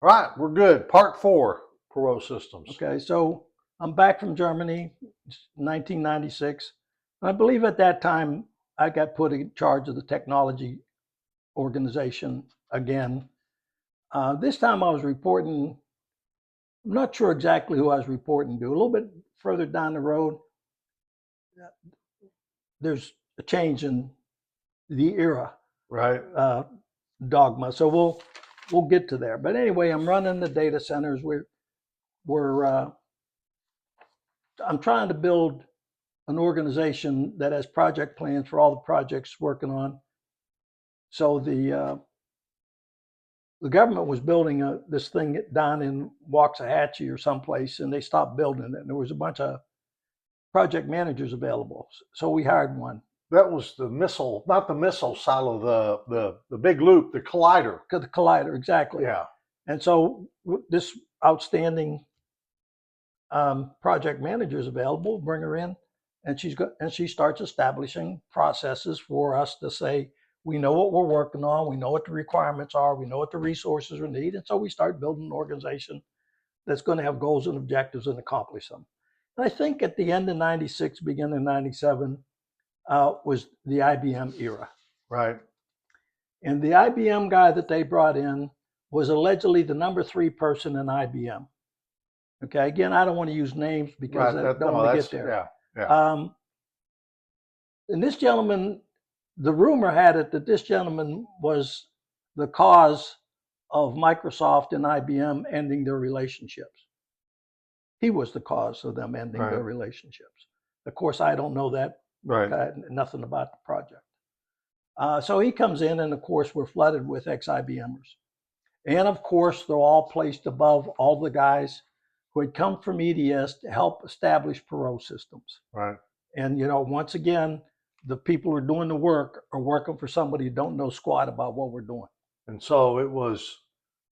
All right, we're good. Part 4, Perot systems. Okay, so I'm back from Germany, 1996. I believe at that time I got put in charge of the technology organization again. This time I was reporting, I'm not sure exactly who I was reporting to. A little bit further down the road, there's a change in the era Right. dogma. So we'll get to there. But anyway, I'm running the data centers. I'm trying to build an organization that has project plans for all the projects working on. So the government was building this thing down in Waxahachie or someplace, and they stopped building it. And there was a bunch of project managers available. So we hired one. That was the missile, not the missile silo, the big loop, the collider. The collider, exactly. Yeah. And so this outstanding project manager is available. Bring her in, and she starts establishing processes for us to say, we know what we're working on, we know what the requirements are, we know what the resources we need, and so we start building an organization that's going to have goals and objectives and accomplish them. And I think at the end of '96, beginning of '97, was the IBM era. Right. And the IBM guy that they brought in was allegedly the number 3 person in IBM. Okay, again, I don't want to use names because I don't want to get there. Yeah. And this gentleman, the rumor had it that this gentleman was the cause of Microsoft and IBM ending their relationships. He was the cause of them ending their relationships. Of course, I don't know that. Right. Nothing about the project. So he comes in, and of course, we're flooded with ex-IBMers. And of course, they're all placed above all the guys who had come from EDS to help establish Perot systems. Right. And, once again, the people who are doing the work are working for somebody who don't know squat about what we're doing. And so it was,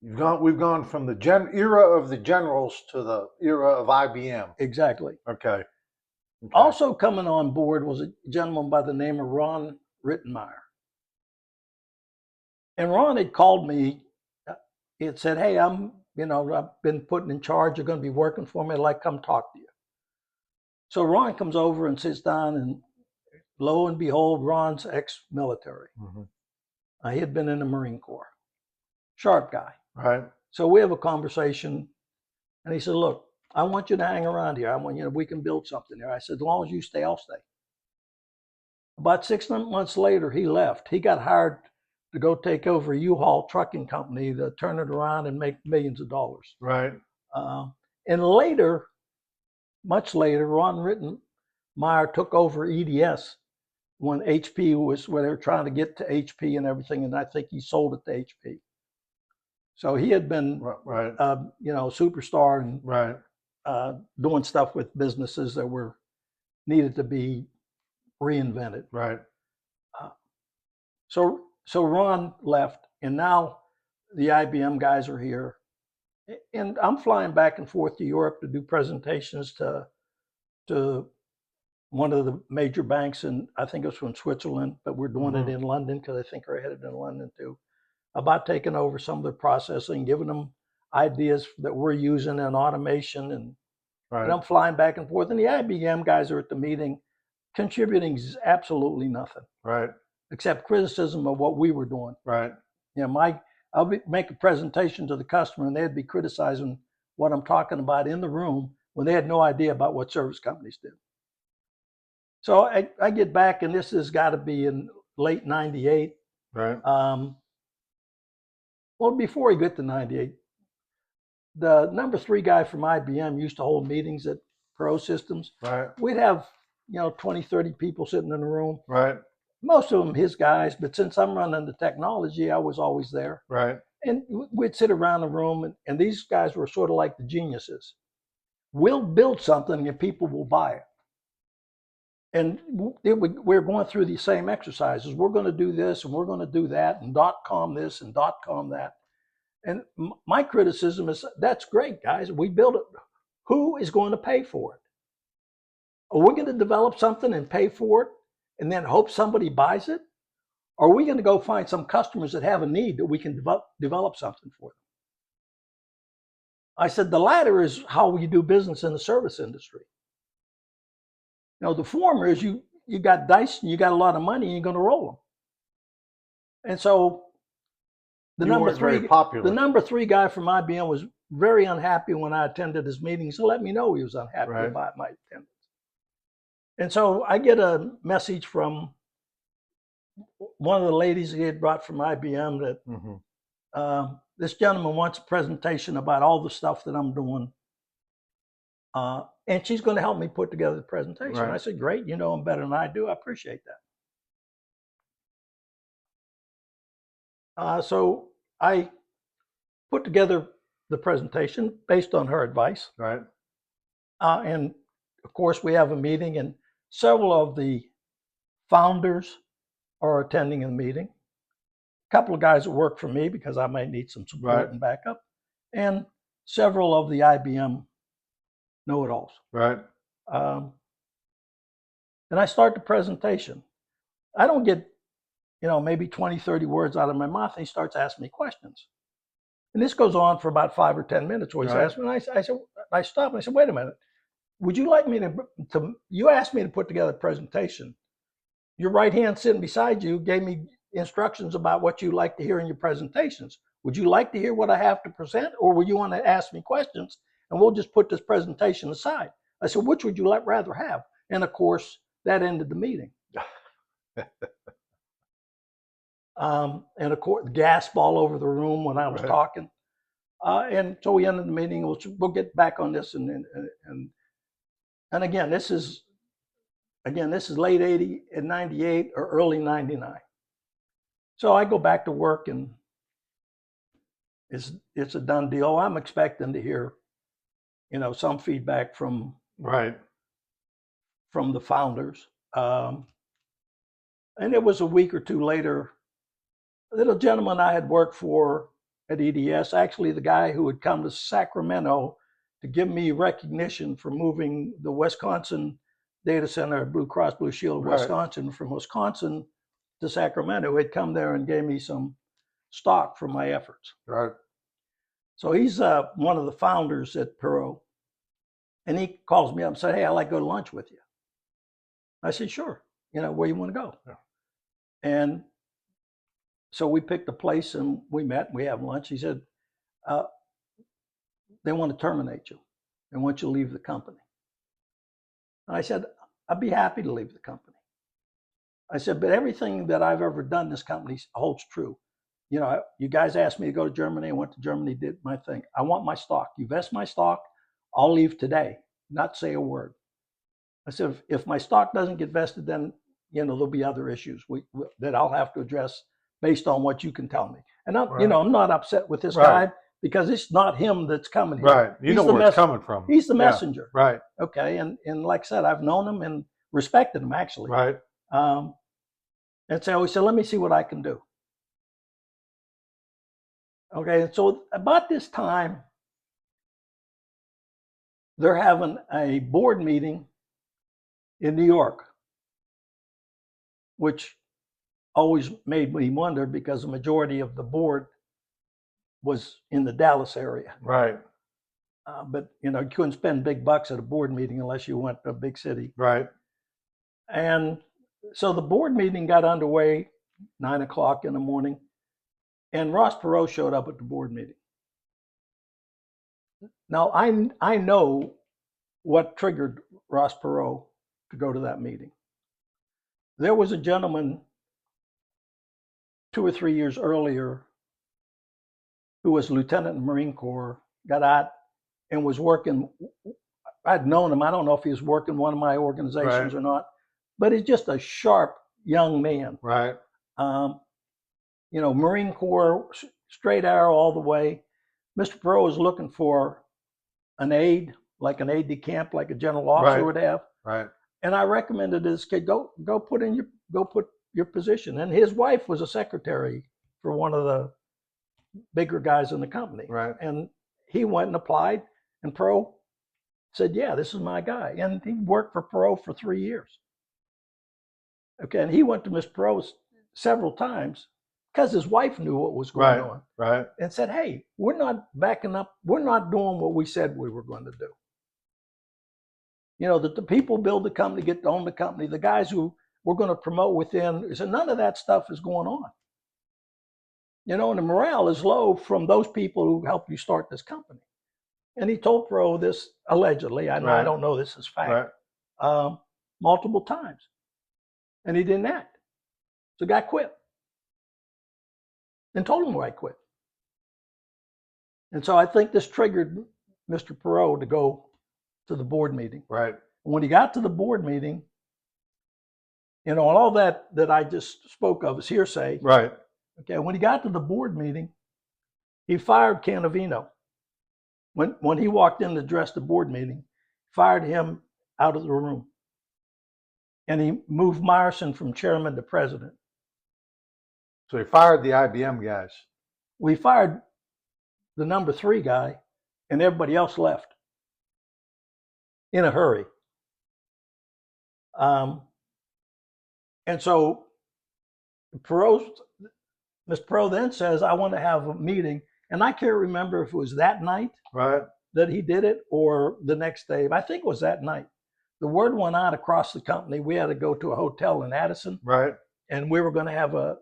we've gone from the era of the generals to the era of IBM. Exactly. Okay. Also coming on board was a gentleman by the name of Ron Rittenmeyer. And Ron had called me. He had said, hey, I've been put in charge. You're going to be working for me. I'd like to come talk to you. So Ron comes over and sits down, and lo and behold, Ron's ex-military. He had been in the Marine Corps. Sharp guy. Right. So we have a conversation, and he said, look, I want you to hang around here. I want we can build something here. I said, as long as you stay, I'll stay. About 6 months later, he left. He got hired to go take over a U-Haul trucking company to turn it around and make millions of dollars. Right. And later, much later, Ron Rittenmeyer took over EDS when HP was, where they were trying to get to HP and everything, and I think he sold it to HP. So he had been, superstar and doing stuff with businesses that were needed to be reinvented. Right. So Ron left, and now the IBM guys are here, and I'm flying back and forth to Europe to do presentations to one of the major banks, and I think it's from Switzerland, but we're doing it in London because I think we're headed in London too, about taking over some of the processing, giving them ideas that we're using in automation, and I'm flying back and forth, and the IBM guys are at the meeting, contributing absolutely nothing. Right. Except criticism of what we were doing. Right. I'll make a presentation to the customer, and they'd be criticizing what I'm talking about in the room when they had no idea about what service companies did. So I get back, and this has got to be in late '98. Right. Well, before we get to '98, the number 3 guy from IBM used to hold meetings at Perot Systems. Right. We'd have 20, 30 people sitting in the room. Right. Most of them his guys, but since I'm running the technology, I was always there. Right. And we'd sit around the room, and these guys were sort of like the geniuses. We'll build something and people will buy it. And we're going through these same exercises. We're going to do this, and we're going to do that, and .com this and .com that. And my criticism is, that's great, guys. We build it. Who is going to pay for it? Are we going to develop something and pay for it and then hope somebody buys it? Or are we going to go find some customers that have a need that we can develop something for them? I said, the latter is how you do business in the service industry. The former is you got dice and you got a lot of money and you're going to roll them. And so the You weren't very popular. number three guy from IBM was very unhappy when I attended his meetings. He let me know he was unhappy Right. about my attendance. And so I get a message from one of the ladies he had brought from IBM that this gentleman wants a presentation about all the stuff that I'm doing. And she's going to help me put together the presentation. Right. I said, great, you know him better than I do. I appreciate that. So I put together the presentation based on her advice. Right. And of course, we have a meeting, and several of the founders are attending the meeting. A couple of guys that work for me because I might need some support Right. and backup, and several of the IBM know-it-alls. Right. And I start the presentation. I don't get, maybe 20, 30 words out of my mouth, and he starts asking me questions. And this goes on for about 5 or 10 minutes where he's Right. asking me, and I stopped and I said, wait a minute, would you like me to you asked me to put together a presentation. Your right hand sitting beside you gave me instructions about what you like to hear in your presentations. Would you like to hear what I have to present, or would you want to ask me questions and we'll just put this presentation aside? I said, which would you rather have? And of course, that ended the meeting. And of course, gasp all over the room when I was talking. And so we ended the meeting. We'll get back on this. And again, this is late 80 and 98 or early 99. So I go back to work, and it's a done deal. I'm expecting to hear, some feedback from the founders. And it was a week or two later. A little gentleman I had worked for at EDS, actually the guy who had come to Sacramento to give me recognition for moving the Wisconsin data center, Blue Cross Blue Shield of Wisconsin, from Wisconsin to Sacramento, had come there and gave me some stock for my efforts. Right. So he's one of the founders at Perot, and he calls me up and said, hey, I'd like to go to lunch with you. I said, sure. Where you want to go? Yeah. And so we picked a place and we met, we have lunch. He said, they want to terminate you. They want you to leave the company. And I said, I'd be happy to leave the company. I said, but everything that I've ever done in this company holds true. You guys asked me to go to Germany. I went to Germany, did my thing. I want my stock. You vest my stock, I'll leave today, not say a word. I said, if my stock doesn't get vested, then there'll be other issues that I'll have to address based on what you can tell me. And I'm not upset with this guy because it's not him that's coming here. Right. You know where it's coming from. He's the messenger. Right. Okay. And like I said, I've known him and respected him actually. Right. And so he said, let me see what I can do. Okay. And so about this time, they're having a board meeting in New York, which always made me wonder because the majority of the board was in the Dallas area. Right. But you couldn't spend big bucks at a board meeting unless you went to a big city. Right. And so the board meeting got underway 9 o'clock in the morning, and Ross Perot showed up at the board meeting. Now I know what triggered Ross Perot to go to that meeting. There was a gentleman 2 or 3 years earlier who was lieutenant in the Marine Corps, got out and was working. I'd known him. I don't know if he was working one of my organizations or not, but he's just a sharp young man. Right. Marine Corps, straight arrow all the way. Mr. Perot was looking for an aide, like an aide de camp, like a general officer would have. Right. And I recommended this kid, go put your position. And his wife was a secretary for one of the bigger guys in the company. Right. And he went and applied, and Perot said, yeah, this is my guy. And he worked for Perot for 3 years. Okay, and he went to Miss Perot several times because his wife knew what was going on, right. and said, hey, we're not backing up. We're not doing what we said we were going to do. You know, that the people build the company, get to own the company, the guys who we're going to promote within, so none of that stuff is going on. You know, and the morale is low from those people who helped you start this company. And he told Perot this allegedly, I don't know this is fact, multiple times. And he didn't act. So the guy quit and told him why he quit. And so I think this triggered Mr. Perot to go to the board meeting. Right. When he got to the board meeting, you know, all that I just spoke of is hearsay. Right. Okay. When he got to the board meeting, he fired Canavino. When he walked in to address the board meeting, fired him out of the room. And he moved Meyerson from chairman to president. So he fired the IBM guys. We fired the number 3 guy, and everybody else left in a hurry. And so Mr. Perot then says, I want to have a meeting. And I can't remember if it was that night that he did it or the next day. I think it was that night. The word went out across the company. We had to go to a hotel in Addison. Right. And we were going to have a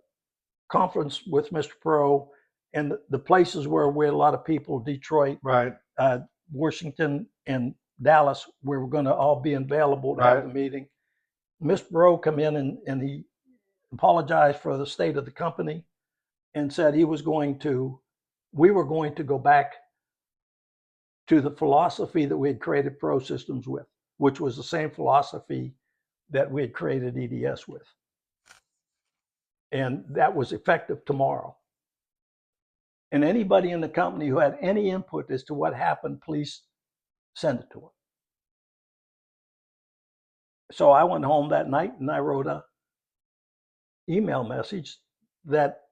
conference with Mr. Perot and the places where we had a lot of people, Detroit, Washington, and Dallas, where we're going to all be available to have the meeting. Mr. Perot come in and he apologized for the state of the company and said we were going to go back to the philosophy that we had created Perot Systems with, which was the same philosophy that we had created EDS with. And that was effective tomorrow. And anybody in the company who had any input as to what happened, please send it to him. So I went home that night and I wrote a email message that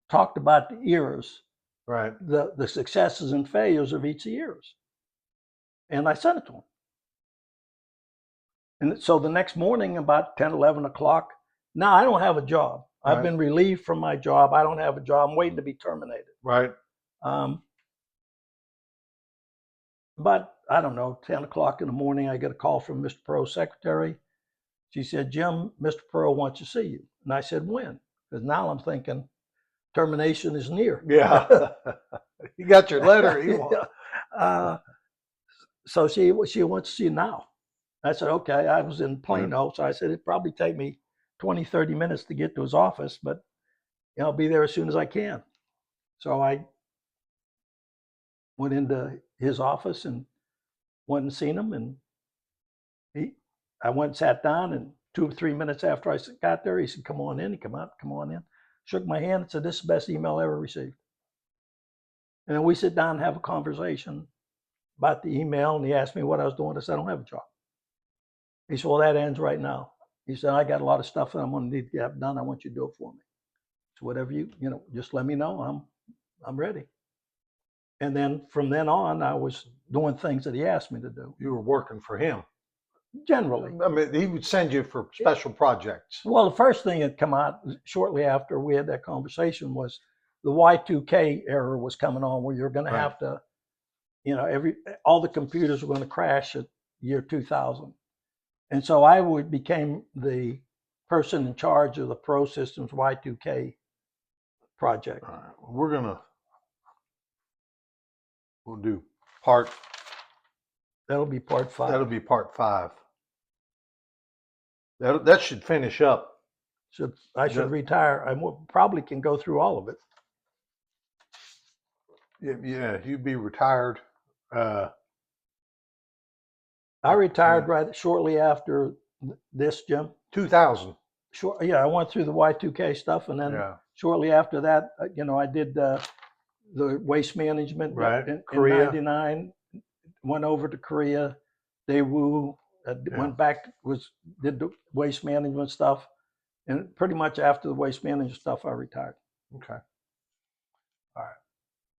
talked about the eras, the successes and failures of each eras. And I sent it to him. And so the next morning, about 10, 11 o'clock, now I don't have a job. I've been relieved from my job. I don't have a job. I'm waiting to be terminated. But I don't know, 10 o'clock in the morning, I get a call from Mr. Perot's secretary. She said, Jim, Mr. Perot wants to see you. And I said, when? Because now I'm thinking termination is near. Yeah. You got your letter. So she wants to see you now. I said, okay. I was in Plano, so I said, it'd probably take me 20, 30 minutes to get to his office, but I'll be there as soon as I can. So I went into his office and went and seen him, and I went and sat down, and 2 or 3 minutes after I got there, he said, come on in. He come on in, shook my hand and said, this is the best email I ever received. And then we sit down and have a conversation about the email, and he asked me what I was doing. I said, I don't have a job. He said, well, that ends right now. He said, I got a lot of stuff that I'm going to need to get done. I want you to do it for me. So whatever just let me know. I'm ready. And then from then on, I was doing things that he asked me to do. You were working for him. Generally. I mean, he would send you for special projects. Well, the first thing that came out shortly after we had that conversation was the Y2K era was coming on, where you're going to have to, all the computers were going to crash at year 2000. And so I became the person in charge of the Perot Systems Y2K project. All right. We'll do part. That'll be part 5. That'll be part 5. That should finish up. I should retire. I probably can go through all of it. Yeah, you'd be retired. I retired shortly after this, Jim. 2000. I went through the Y2K stuff, and then shortly after that, I did the waste management in Korea. 99. Went over to Korea, Daewoo, went back, did the waste management stuff, and pretty much after the waste management stuff, I retired. Okay. All right.